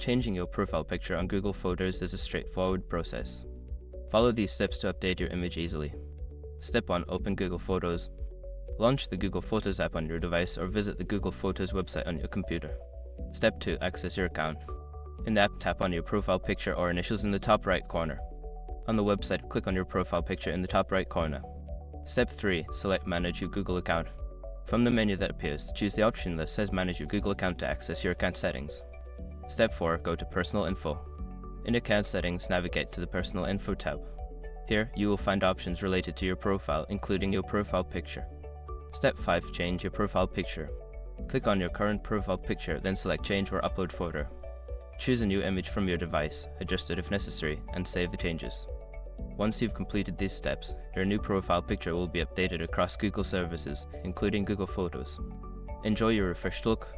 Changing your profile picture on Google Photos is a straightforward process. Follow these steps to update your image easily. Step 1. Open Google Photos. Launch the Google Photos app on your device or visit the Google Photos website on your computer. Step 2. Access your account. In the app, tap on your profile picture or initials in the top right corner. On the website, click on your profile picture in the top right corner. Step 3. Select Manage your Google account. From the menu that appears, choose the option that says Manage your Google account to access your account settings. Step 4. Go to Personal Info. In Account Settings, navigate to the Personal Info tab. Here, you will find options related to your profile, including your profile picture. Step 5. Change your profile picture. Click on your current profile picture, then select Change or Upload Photo. Choose a new image from your device, adjust it if necessary, and save the changes. Once you've completed these steps, your new profile picture will be updated across Google services, including Google Photos. Enjoy your refreshed look.